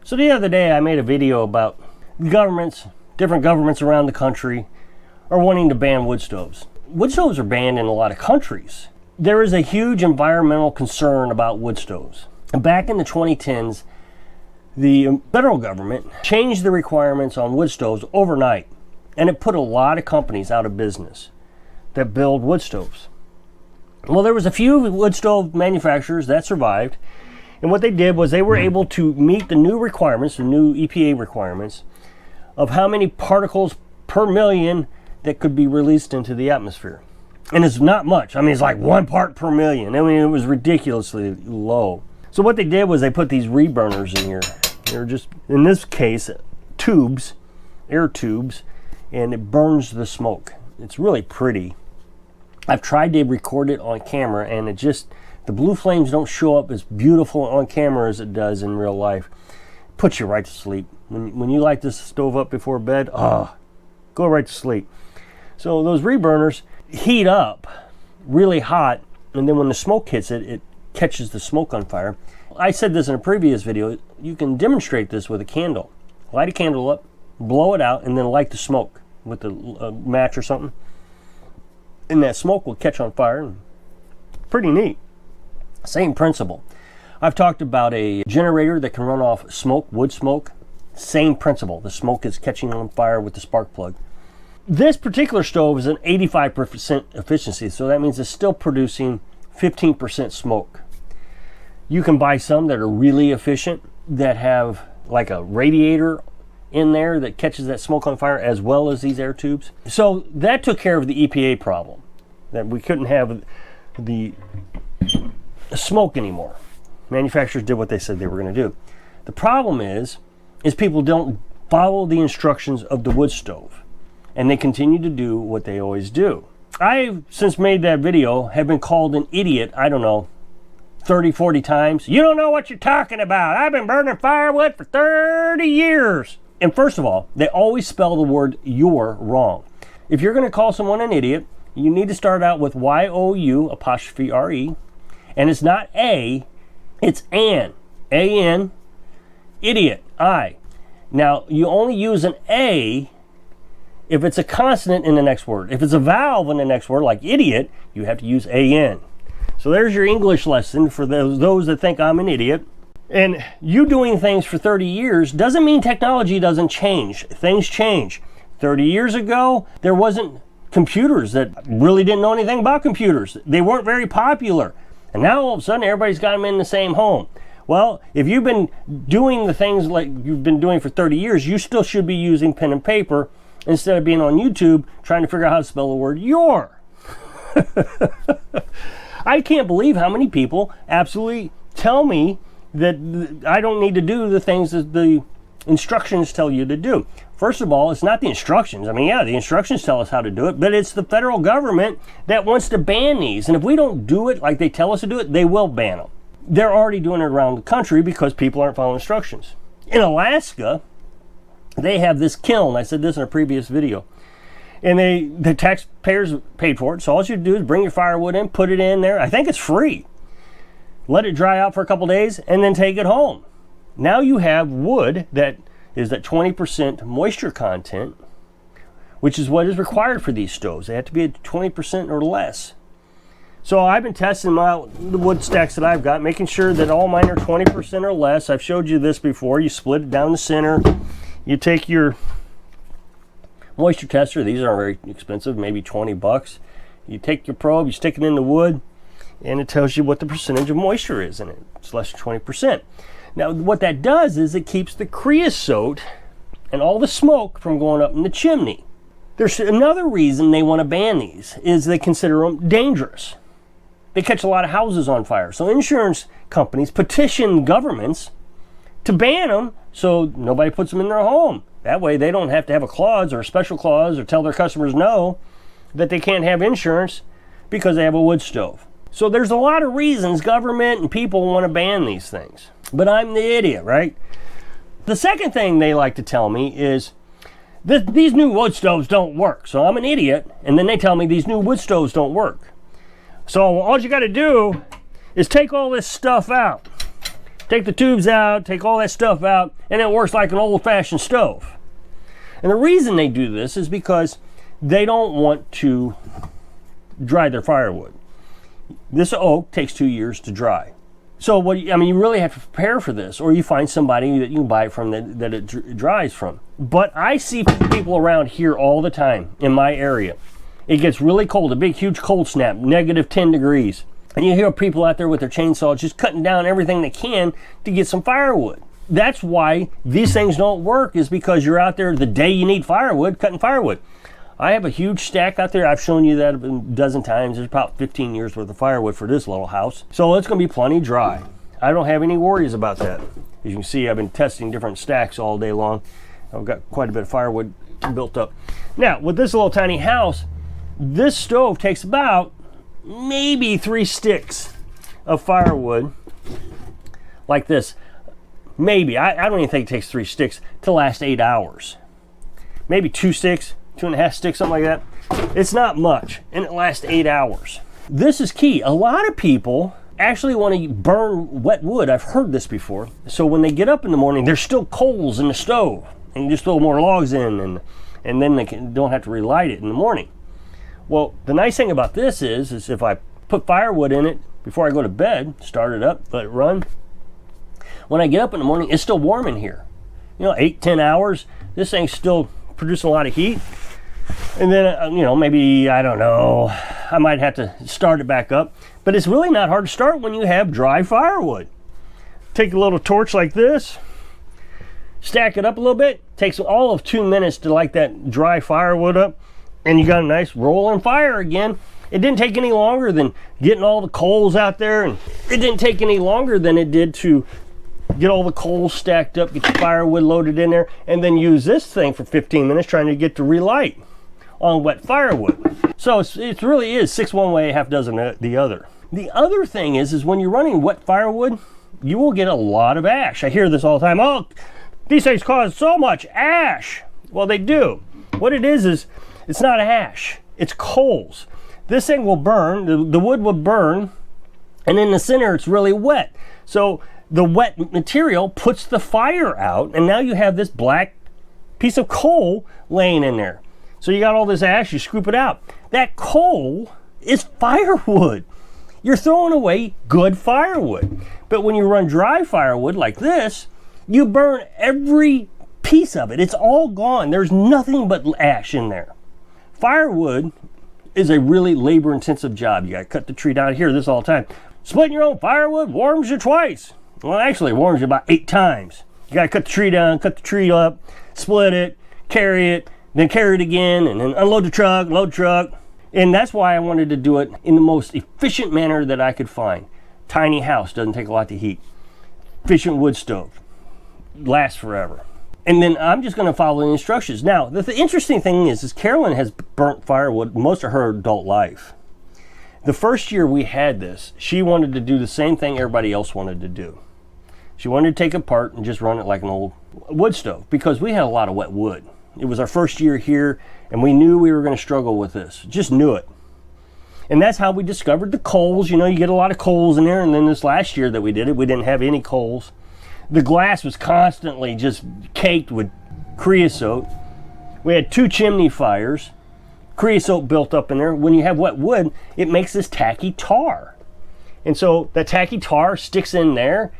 So the other day I made a video about different governments around the country are wanting to ban wood stoves. Wood stoves are banned in a lot of countries. There is a huge environmental concern about wood stoves. Back in the 2010s, the federal government changed the requirements on wood stoves overnight, and it put a lot of companies out of business that build wood stoves. Well, there was a few wood stove manufacturers that survived, and what they did was they were able to meet the new requirements, the new EPA requirements, of how many particles per million that could be released into the atmosphere. And it's not much. I mean, it's like 1 part per million. I mean, it was ridiculously low. So what they did was they put these reburners in here. They're just, in this case, tubes, air tubes, and it burns the smoke. It's really pretty. I've tried to record it on camera, and it just, the blue flames don't show up as beautiful on camera as it does in real life. It puts you right to sleep. When you light this stove up before bed, go right to sleep. So those reburners heat up really hot, and then when the smoke hits it, it catches the smoke on fire. I said this in a previous video, you can demonstrate this with a candle. Light a candle up, blow it out, and then light the smoke with a match or something. And that smoke will catch on fire. Pretty neat. Same principle. I've talked about a generator that can run off smoke, wood smoke. Same principle. The smoke is catching on fire with the spark plug. This particular stove is an 85% efficiency, so that means it's still producing 15% smoke. You can buy some that are really efficient, that have like a radiator in there that catches that smoke on fire, as well as these air tubes. So that took care of the EPA problem, that we couldn't have the smoke anymore. Manufacturers did what they said they were going to do. The problem is people don't follow the instructions of the wood stove, and they continue to do what they always do. I've since made that video have been called an idiot, I don't know, 30, 40 times. You don't know what you're talking about. I've been burning firewood for 30 years. And first of all, they always spell the word "you're" wrong. If you're going to call someone an idiot, you need to start out with Y-O-U'', and it's not A, it's an. A-N, idiot, I. Now, you only use an A if it's a consonant in the next word. If it's a vowel in the next word, like idiot, you have to use A-N. So there's your English lesson for those that think I'm an idiot. And you doing things for 30 years doesn't mean technology doesn't change. Things change. 30 years ago, there wasn't computers that really didn't know anything about computers. They weren't very popular. And now all of a sudden, everybody's got them in the same home. Well, if you've been doing the things like you've been doing for 30 years, you still should be using pen and paper instead of being on YouTube trying to figure out how to spell the word "you're." I can't believe how many people absolutely tell me that I don't need to do the things that the instructions tell you to do. First of all, it's not the instructions. I mean, yeah, the instructions tell us how to do it, but it's the federal government that wants to ban these. And if we don't do it like they tell us to do it, they will ban them. They're already doing it around the country because people aren't following instructions. In Alaska, they have this kiln. I said this in a previous video. And the taxpayers paid for it. So all you do is bring your firewood in, put it in there. I think it's free. Let it dry out for a couple days and then take it home. Now you have wood that is at 20% moisture content, which is what is required for these stoves. They have to be at 20% or less. So I've been testing out the wood stacks that I've got, making sure that all mine are 20% or less. I've showed you this before. You split it down the center. You take your moisture tester. These aren't very expensive, maybe 20 bucks. You take your probe, you stick it in the wood, and it tells you what the percentage of moisture is in it. It's less than 20%. Now, what that does is it keeps the creosote and all the smoke from going up in the chimney. There's another reason they want to ban these, is they consider them dangerous. They catch a lot of houses on fire. So insurance companies petition governments to ban them so nobody puts them in their home. That way they don't have to have a clause or a special clause or tell their customers no, that they can't have insurance because they have a wood stove. So there's a lot of reasons government and people want to ban these things. But I'm the idiot, right? The second thing they like to tell me is these new wood stoves don't work. So I'm an idiot, and then they tell me these new wood stoves don't work. So all you got to do is take all this stuff out. Take the tubes out, take all that stuff out, and it works like an old-fashioned stove. And the reason they do this is because they don't want to dry their firewood. This oak takes 2 years to dry. So you really have to prepare for this, or you find somebody that you can buy it from that it dries from. But I see people around here all the time in my area. It gets really cold, a big huge cold snap, -10 degrees. And you hear people out there with their chainsaws just cutting down everything they can to get some firewood. That's why these things don't work, is because you're out there the day you need firewood, cutting firewood. I have a huge stack out there. I've shown you that a dozen times. There's about 15 years worth of firewood for this little house. So it's going to be plenty dry. I don't have any worries about that. As you can see, I've been testing different stacks all day long. I've got quite a bit of firewood built up. Now, with this little tiny house, this stove takes about maybe 3 sticks of firewood like this. Maybe. I don't even think it takes 3 sticks to last 8 hours. Maybe 2 sticks, 2.5 sticks, something like that. It's not much, and it lasts 8 hours. This is key. A lot of people actually want to burn wet wood. I've heard this before. So when they get up in the morning, there's still coals in the stove, and you just throw more logs in, and then they don't have to relight it in the morning. Well, the nice thing about this is if I put firewood in it before I go to bed, start it up, let it run, when I get up in the morning, it's still warm in here. 8-10 hours, this thing's still producing a lot of heat. And then, maybe, I don't know, I might have to start it back up. But it's really not hard to start when you have dry firewood. Take a little torch like this, stack it up a little bit. Takes all of 2 minutes to light that dry firewood up. And you got a nice rolling fire again. It didn't take any longer than getting all the coals out there, and it didn't take any longer than it did to get all the coals stacked up, get the firewood loaded in there, and then use this thing for 15 minutes trying to get to relight on wet firewood. So it really is 6 one way, half dozen the other. The other thing is when you're running wet firewood, you will get a lot of ash. I hear this all the time. Oh, these things cause so much ash. Well, they do. What it is it's not ash, it's coals. This thing will burn, the wood will burn, and in the center it's really wet. So the wet material puts the fire out, and now you have this black piece of coal laying in there. So you got all this ash, you scoop it out. That coal is firewood. You're throwing away good firewood. But when you run dry firewood like this, you burn every piece of it. It's all gone. There's nothing but ash in there. Firewood is a really labor-intensive job. You got to cut the tree down. I hear this all the time. Splitting your own firewood warms you twice. Well, actually, it warms you about 8 times. You got to cut the tree down, cut the tree up, split it, carry it, then carry it again, and then unload the truck, load the truck. And that's why I wanted to do it in the most efficient manner that I could find. Tiny house, doesn't take a lot to heat. Efficient wood stove, lasts forever. And then I'm just going to follow the instructions. Now, the interesting thing is Carolyn has burnt firewood most of her adult life. The first year we had this, she wanted to do the same thing everybody else wanted to do. She wanted to take it apart and just run it like an old wood stove, because we had a lot of wet wood. It was our first year here, and we knew we were going to struggle with this. Just knew it. And that's how we discovered the coals. You get a lot of coals in there, and then this last year that we did it, we didn't have any coals. The glass was constantly just caked with creosote. We had 2 chimney fires. Creosote built up in there. When you have wet wood, it makes this tacky tar. And so that tacky tar sticks in there,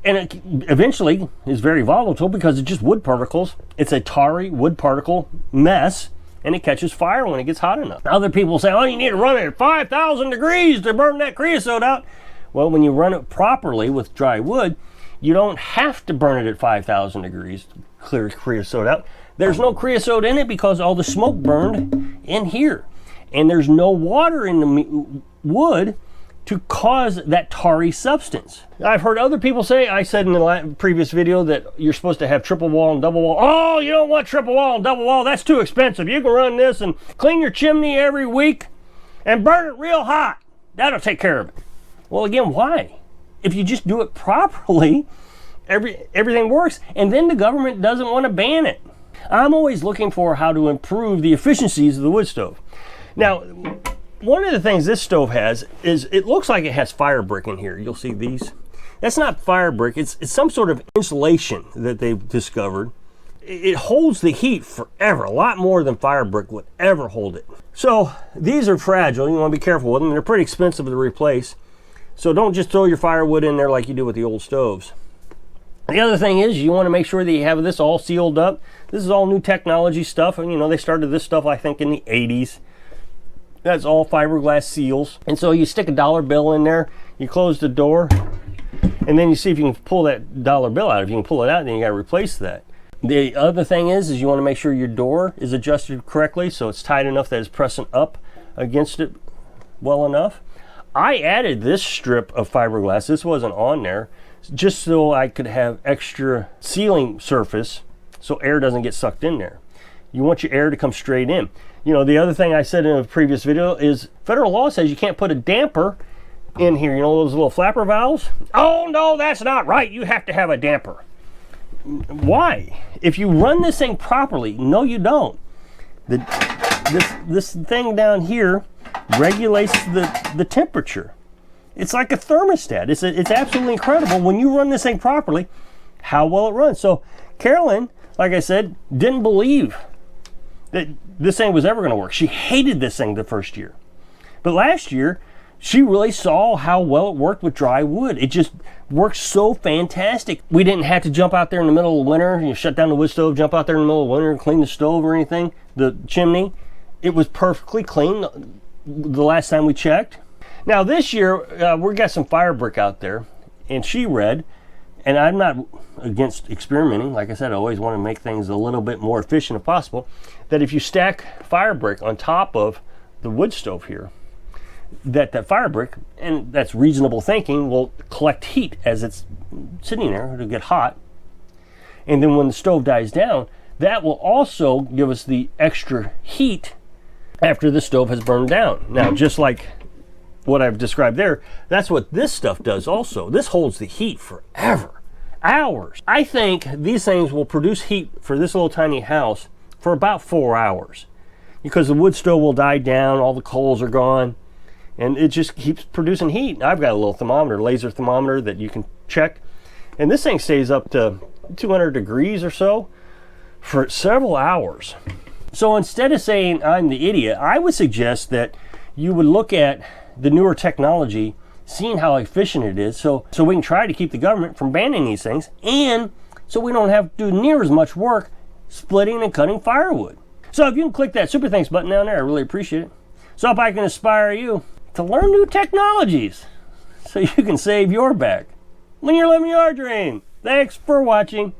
and it eventually is very volatile because it's just wood particles. It's a tarry wood particle mess, and it catches fire when it gets hot enough. Other people say, oh, you need to run it at 5,000 degrees to burn that creosote out. Well, when you run it properly with dry wood, you don't have to burn it at 5,000 degrees to clear creosote out. There's no creosote in it because all the smoke burned in here. And there's no water in the wood to cause that tarry substance. I've heard other people say, I said in the previous video that you're supposed to have triple wall and double wall. Oh, you don't want triple wall and double wall. That's too expensive. You can run this and clean your chimney every week and burn it real hot. That'll take care of it. Well, again, why? If you just do it properly, everything works, and then the government doesn't want to ban it. I'm always looking for how to improve the efficiencies of the wood stove. Now, one of the things this stove has is it looks like it has fire brick in here. You'll see these. That's not fire brick. It's some sort of insulation that they've discovered. It holds the heat forever, a lot more than fire brick would ever hold it. So these are fragile. You want to be careful with them. They're pretty expensive to replace. So don't just throw your firewood in there like you do with the old stoves. The other thing is you want to make sure that you have this all sealed up. This is all new technology stuff. And you know, they started this stuff, I think, in the 80s. That's all fiberglass seals. And so you stick a dollar bill in there, you close the door, and then you see if you can pull that dollar bill out. If you can pull it out, then you got to replace that. The other thing is you want to make sure your door is adjusted correctly so it's tight enough that it's pressing up against it well enough. I added this strip of fiberglass, this wasn't on there, just so I could have extra sealing surface so air doesn't get sucked in there. You want your air to come straight in. You know, the other thing I said in a previous video is federal law says you can't put a damper in here. You know those little flapper valves? Oh no, that's not right. You have to have a damper. Why? If you run this thing properly, no you don't. This thing down here regulates the temperature. It's like a thermostat. It's absolutely incredible when you run this thing properly how well it runs. So Carolyn, like I said, didn't believe that this thing was ever going to work. She hated this thing the first year. But last year, she really saw how well it worked with dry wood. It just works so fantastic. We didn't have to jump out there in the middle of winter, you know, shut down the wood stove, jump out there in the middle of winter and clean the stove or anything, the chimney. It was perfectly clean the last time we checked. Now this year, we got some fire brick out there, and she read, and I'm not against experimenting. Like I said, I always want to make things a little bit more efficient if possible, that if you stack fire brick on top of the wood stove here, that fire brick, and that's reasonable thinking, will collect heat as it's sitting there. It'll get hot. And then when the stove dies down, that will also give us the extra heat after the stove has burned down. Now, just like what I've described there, that's what this stuff does also. This holds the heat forever, hours. I think these things will produce heat for this little tiny house for about 4 hours, because the wood stove will die down, all the coals are gone, and it just keeps producing heat. I've got a little thermometer, laser thermometer, that you can check, and this thing stays up to 200 degrees or so for several hours. So instead of saying I'm the idiot, I would suggest that you would look at the newer technology, seeing how efficient it is, so we can try to keep the government from banning these things, and so we don't have to do near as much work splitting and cutting firewood. So if you can click that super thanks button down there, I really appreciate it. So if I can inspire you to learn new technologies so you can save your back when you're living your dream. Thanks for watching.